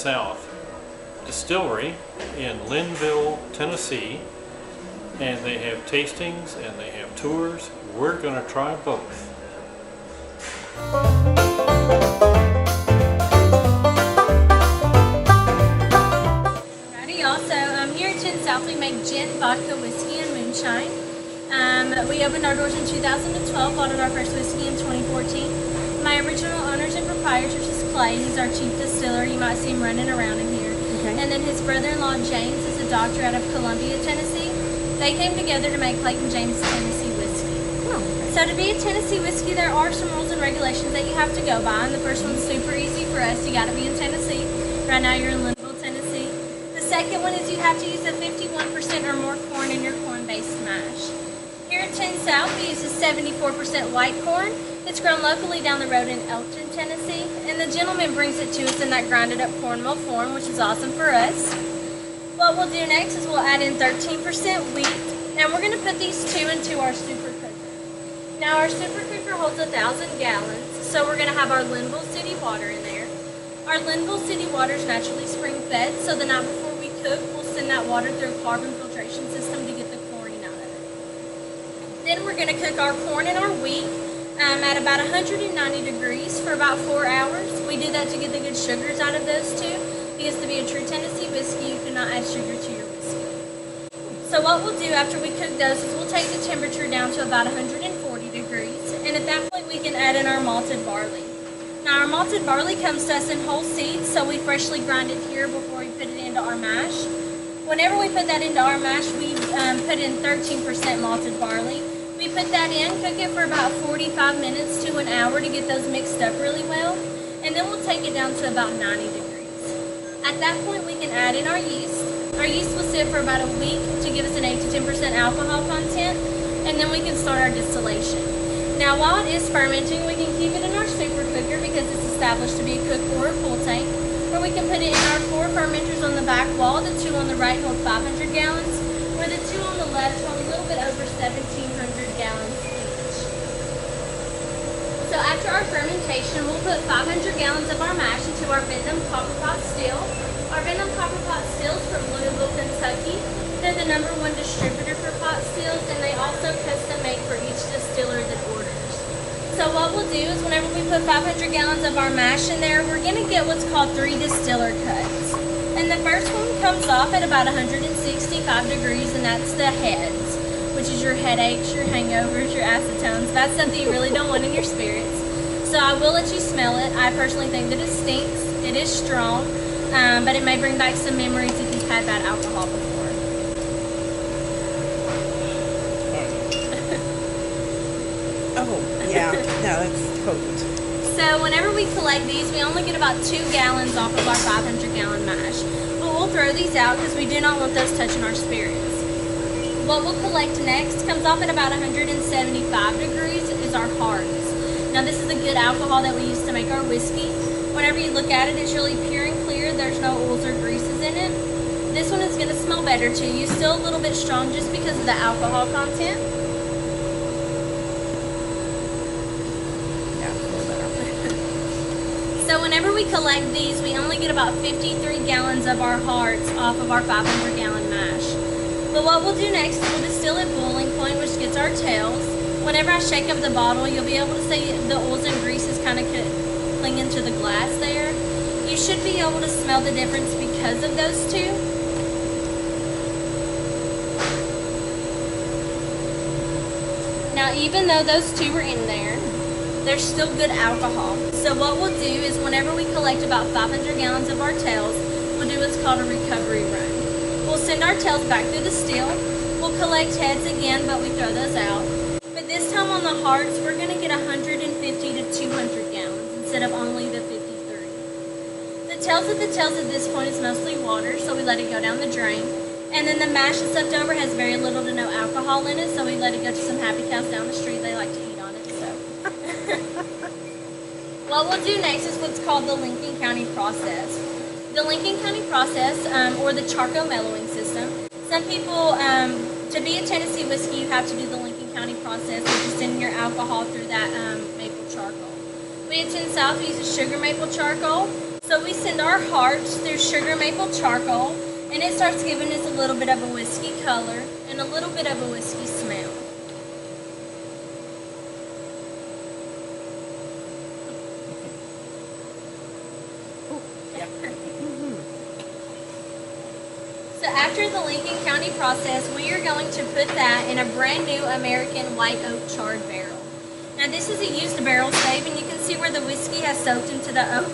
South Distillery in Lynnville, Tennessee, and they have tastings and they have tours. We're going to try both. Alrighty, y'all, so here at Tenn South we make gin, vodka, whiskey, and moonshine. We opened our doors in 2012, bottled our first whiskey in 2014. My original owners and proprietors is Clay. He's our chief distiller. You might see him running around in here. Okay. And then his brother-in-law James is a doctor out of Columbia, Tennessee. They came together to make Clayton James Tennessee whiskey. Oh, okay. So to be a Tennessee whiskey, there are some rules and regulations that you have to go by. And the first one's super easy for us. You got to be in Tennessee. Right now you're in Lynnville, Tennessee. The second one is you have to use a 51% or more corn in your corn-based mash. Here at Tenn South, we use a 74% white corn. It's grown locally down the road in Elkton, Tennessee, and the gentleman brings it to us in that grinded up cornmeal form, which is awesome for us. What we'll do next is we'll add in 13% wheat, and we're going to put these two into our super cooker. Now our super cooker holds 1,000 gallons, so we're going to have our Lynnville City water in there. Our Lynnville City water is naturally spring fed, so the night before we cook, we'll send that water through a carbon filtration system to get the chlorine out of it. Then we're going to cook our corn and our wheat at about 190 degrees for about 4 hours. We do that to get the good sugars out of those two, because to be a true Tennessee whiskey, you cannot add sugar to your whiskey. So what we'll do after we cook those is we'll take the temperature down to about 140 degrees, and at that point we can add in our malted barley. Now our malted barley comes to us in whole seeds, so we freshly grind it here before we put it into our mash. Whenever we put that into our mash, we put in 13% malted barley. We put that in, cook it for about 45 minutes to an hour to get those mixed up really well, and then we'll take it down to about 90 degrees. At that point we can add in our yeast. Our yeast will sit for about a week to give us an 8 to 10% alcohol content, and then we can start our distillation. Now while it is fermenting, we can keep it in our super cooker because it's established to be a cook or a full tank, or we can put it in our 4 fermenters on the back wall. The 2 on the right hold 500 gallons, where the 2 on the left hold a little bit over 1,700 gallons each. So after our fermentation, we'll put 500 gallons of our mash into our Bentham copper pot still. Our Bentham copper pot stills from Lynnville, Kentucky. They're the #1 distributor for pot stills, and they also custom make for each distiller that orders. So what we'll do is whenever we put 500 gallons of our mash in there, we're going to get what's called 3 distiller cuts. And the first one comes off at about 165 degrees, and that's the heads, which is your headaches, your hangovers, your acetones. That's something you really don't want in your spirits. So I will let you smell it. I personally think that it stinks. It is strong, but it may bring back some memories if you've had bad alcohol before. Oh, yeah. No, that's potent. So whenever we collect these, we only get about 2 gallons off of our 500-gallon mash. But we'll throw these out because we do not want those touching our spirits. What we'll collect next comes off at about 175 degrees is our hearts. Now this is a good alcohol that we use to make our whiskey. Whenever you look at it, it's really pure and clear. There's no oils or greases in it. This one is going to smell better to you. Still a little bit strong just because of the alcohol content. So whenever we collect these, we only get about 53 gallons of our hearts off of our 500-gallon mash. But what we'll do next is we'll distill at boiling point, which gets our tails. Whenever I shake up the bottle, you'll be able to see the oils and greases kind of clinging to the glass there. You should be able to smell the difference because of those two. Now even though those two were in there, there's still good alcohol. So what we'll do is whenever we collect about 500 gallons of our tails, we'll do what's called a recovery run. We'll send our tails back through the still. We'll collect heads again, but we throw those out. But this time on the hearts, we're going to get 150 to 200 gallons instead of only the 53. The tails at this point is mostly water, so we let it go down the drain. And then the mash that's left over has very little to no alcohol in it, so we let it go to some happy cows down the street. They like to eat on it, so. What we'll do next is what's called the Lincoln County process. The Lincoln County process, or the charcoal mellowing system. Some people, to be a Tennessee whiskey, you have to do the Lincoln County process, which is sending your alcohol through that maple charcoal. We at Tenn South use a sugar maple charcoal. So we send our hearts through sugar maple charcoal, and it starts giving us a little bit of a whiskey color and a little bit of a whiskey smell. So after the Lincoln County process, we are going to put that in a brand new American white oak charred barrel. Now this is a used barrel stave, and you can see where the whiskey has soaked into the oak,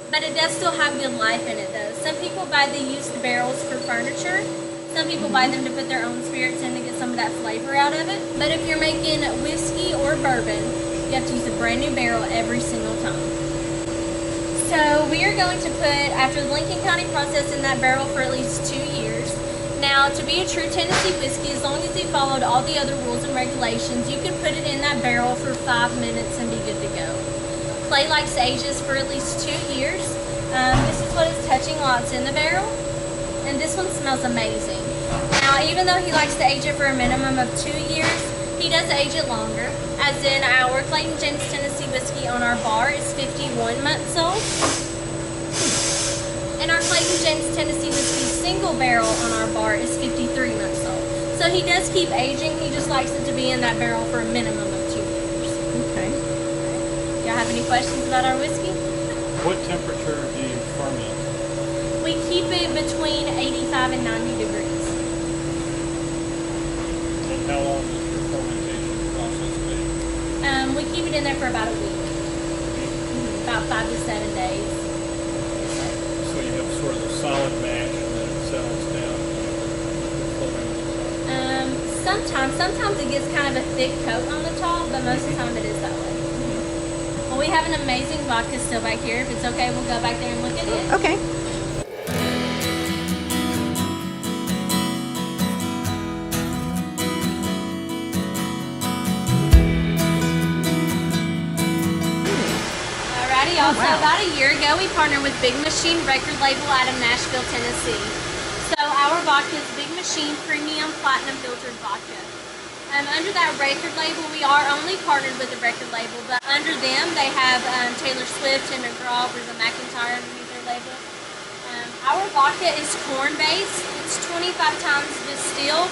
but it does still have good life in it though. Some people buy the used barrels for furniture. Some people buy them to put their own spirits in to get some of that flavor out of it. But if you're making whiskey or bourbon, you have to use a brand new barrel every single time. So we are going to put, after the Lincoln County process, in that barrel for at least 2 years. Now, to be a true Tennessee whiskey, as long as you followed all the other rules and regulations, you can put it in that barrel for 5 minutes and be good to go. Clay likes ages for at least 2 years. This is what is touching while it's in the barrel, and this one smells amazing. Now, even though he likes to age it for a minimum of 2 years, he does age it longer, as in our Clayton James Tennessee whiskey on our bar is 51 months old. And our Clayton James Tennessee whiskey single barrel on our bar is 53 months old. So he does keep aging, he just likes it to be in that barrel for a minimum of 2 years. Okay. Y'all have any questions about our whiskey? What temperature do you ferment? We keep it between 85 and 90 degrees. And how long does your fermentation process take? We keep it in there for about a week. About 5 to 7 days. So you have sort of the solid mash, and then it settles down, and you have the Sometimes it gets kind of a thick coat on the top, but most of the time it is that way. Well, we have an amazing vodka still back here. If it's okay, we'll go back there and look at it. Okay. Alrighty, also about a year ago, we partnered with Big Machine record label out of Nashville, Tennessee. So our vodka is Big Machine Premium Platinum Filtered Vodka. Under that record label, we are only partnered with the record label, but under them, they have Taylor Swift, Tim McGraw, Reba McEntire underneath their label. Our vodka is corn-based. It's 25 times distilled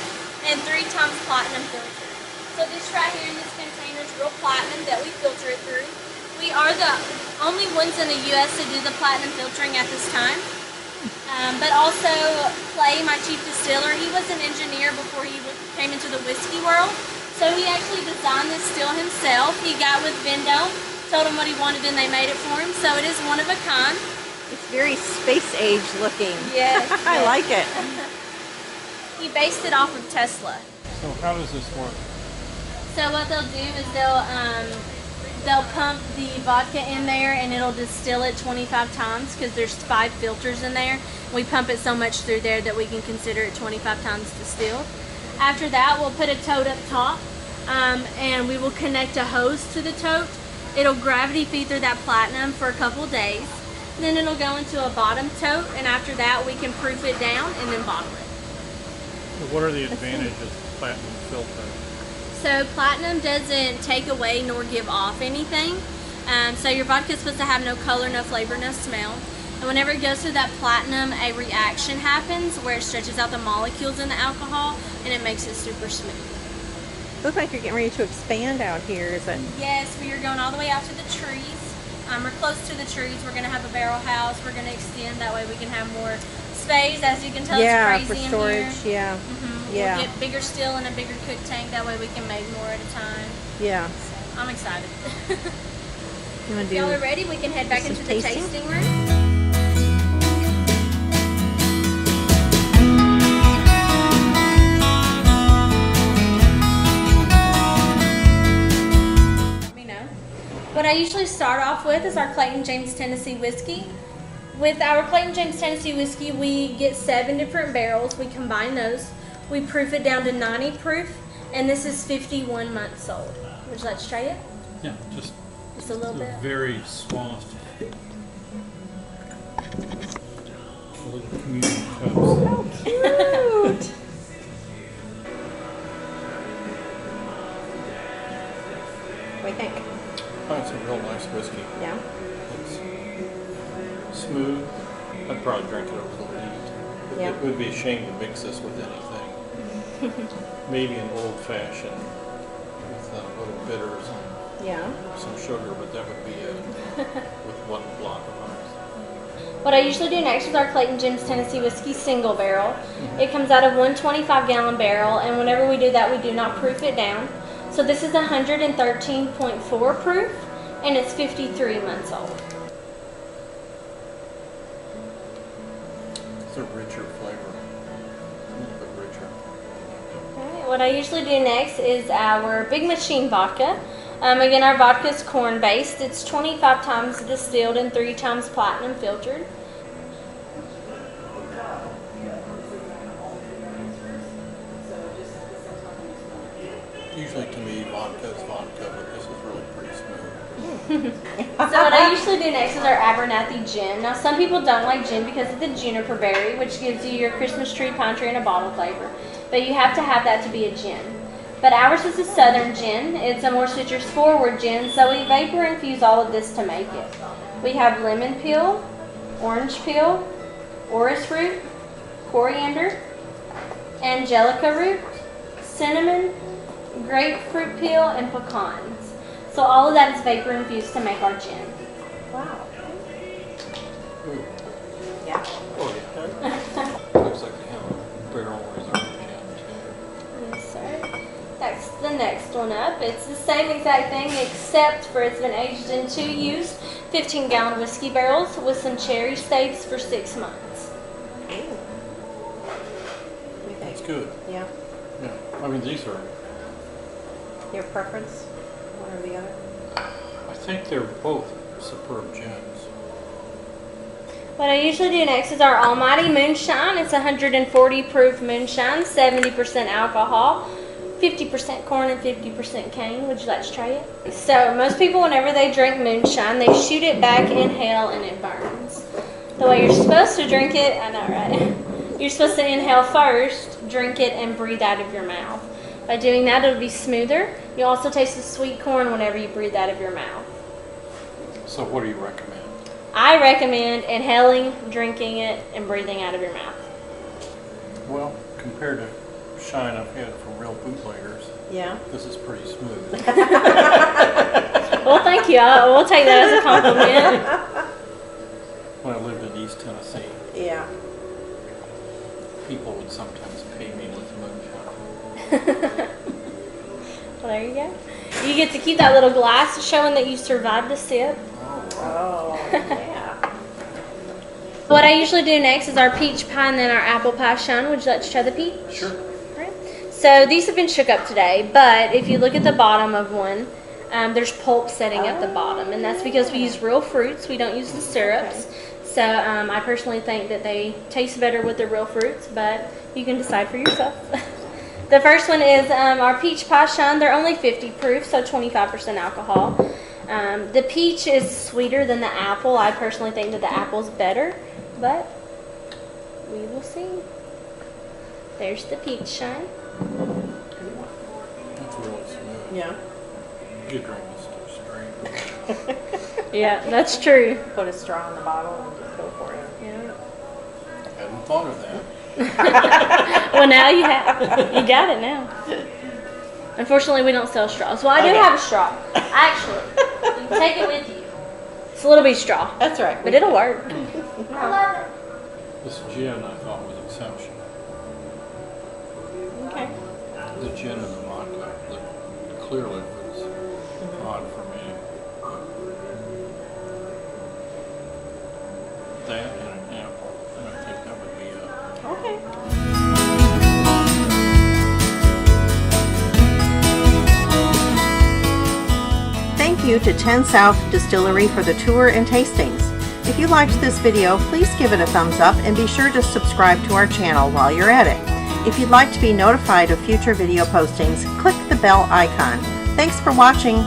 and 3 times platinum filtered. So this right here in this container is real platinum that we filter it through. We are the only ones in the U.S. to do the platinum filtering at this time. But also, Clay, my chief distiller, he was an engineer before he came into the whiskey world. So he actually designed this still himself. He got with Vendo, told him what he wanted, and they made it for him. So it is one of a kind. It's very space age looking. Yes. I like it. He based it off of Tesla. So how does this work? So what they'll do is they'll pump the vodka in there, and it'll distill it 25 times because there's 5 filters in there. We pump it so much through there that we can consider it 25 times distilled. After that, we'll put a tote up top, and we will connect a hose to the tote. It'll gravity feed through that platinum for a couple days. Then it'll go into a bottom tote, and after that, we can proof it down and then bottle it. What are the advantages of platinum filtering? So platinum doesn't take away nor give off anything. So your vodka is supposed to have no color, no flavor, no smell. And whenever it goes through that platinum, a reaction happens where it stretches out the molecules in the alcohol, and it makes it super smooth. Looks like you're getting ready to expand out here, is it? Yes, we are going all the way out to the trees. We're close to the trees. We're going to have a barrel house. We're going to extend. That way we can have more space. As you can tell, Yeah, it's for crazy storage. in here. Yeah. Yeah. We'll get bigger still and a bigger cook tank. That way we can make more at a time. Yeah. So I'm excited. You want to Y'all are do? ready? We can head back some into the tasting? tasting room. What I usually start off with is our Clayton James Tennessee whiskey. With our Clayton James Tennessee whiskey, we get 7 different barrels. We combine those. We proof it down to 90 proof, and this is 51 months old. Would you like to try it? Yeah, just a little bit. Very small. A little community cups. Cute. What do you think? Oh, it's a real nice whiskey. Yeah. It's smooth, I'd probably drink it over the lead. Yeah. It would be a shame to mix this with anything. Maybe an old-fashioned with a little bitters and Yeah. some sugar, but that would be with one block of ice. What I usually do next is our Clayton Jim's Tennessee Whiskey single barrel. It comes out of one 25-gallon barrel, and whenever we do that, we do not proof it down. So this is 113.4 proof, and it's 53 months old. It's a richer flavor, a little bit richer. Alright, what I usually do next is our Big Machine Vodka. Again, our vodka is corn-based. It's 25 times distilled and 3 times platinum filtered. Usually to me, vodka is vodka, but this is really pretty smooth. So what I usually do next is our Abernathy Gym. Now, some people don't like gin because of the juniper berry, which gives you your Christmas tree, pine tree, and a bottle flavor. But you have to have that to be a gin. But ours is a southern gin. It's a more citrus forward gin, so we vapor infuse all of this to make it. We have lemon peel, orange peel, orris root, coriander, angelica root, cinnamon, grapefruit peel, and pecans. So all of that is vapor infused to make our gin. Wow. Ooh. Yeah. Oh yeah. Looks like they have a barrel reserve gin too. Yes, sir. That's the next one up. It's the same exact thing except for it's been aged in 2 used 15-gallon whiskey barrels with some cherry staves for 6 months. That's good. Yeah. Yeah. I mean, these are, Your preference? One or the other? I think they're both superb gins. What I usually do next is our Almighty Moonshine. It's 140 proof moonshine, 70% alcohol, 50% corn and 50% cane. Would you like to try it? So most people, whenever they drink moonshine, they shoot it back, inhale, and it burns. The way you're supposed to drink it, I know, right? You're supposed to inhale first, drink it, and breathe out of your mouth. By doing that, it'll be smoother. You also taste the sweet corn whenever you breathe out of your mouth. So what do you recommend? I recommend inhaling, drinking it, and breathing out of your mouth. Well, compared to shine I've had from real bootleggers, Yeah. this is pretty smooth. Well, thank you. We'll take that as a compliment. When I lived in East Tennessee, Yeah. people would sometimes pay me with moonshine. Well, there you go. You get to keep that little glass showing that you survived a sip. Oh, yeah. What I usually do next is our peach pie and then our apple pie shine. Would you like to try the peach? Sure. Right. So these have been shook up today, but if you look at the bottom of one, there's pulp setting at the bottom, and that's because we use real fruits. We don't use the syrups. So I personally think that they taste better with the real fruits, but you can decide for yourself. The first one is our peach pie shine. They're only 50 proof, so 25% alcohol. The peach is sweeter than the apple. I personally think that the apple's better, but we will see. There's the peach shine. That's really smooth. Yeah. You drink this too straight. Yeah, that's true. Put a straw in the bottle and just go for it. Yeah. Hadn't thought of that. Well, now you have. You got it now. Unfortunately, we don't sell straws. Well, I do Okay. have a straw. Actually, you can take it with you. It's a little bitty straw, That's right. but it'll work. I love it. This gin I thought was exceptional. Okay. The gin and the vodka, clearly was odd for me. That and an apple, and I think that would be a Okay. Thank you to Tenn South Distillery for the tour and tastings. If you liked this video, please give it a thumbs up and be sure to subscribe to our channel while you're at it. If you'd like to be notified of future video postings, click the bell icon. Thanks for watching.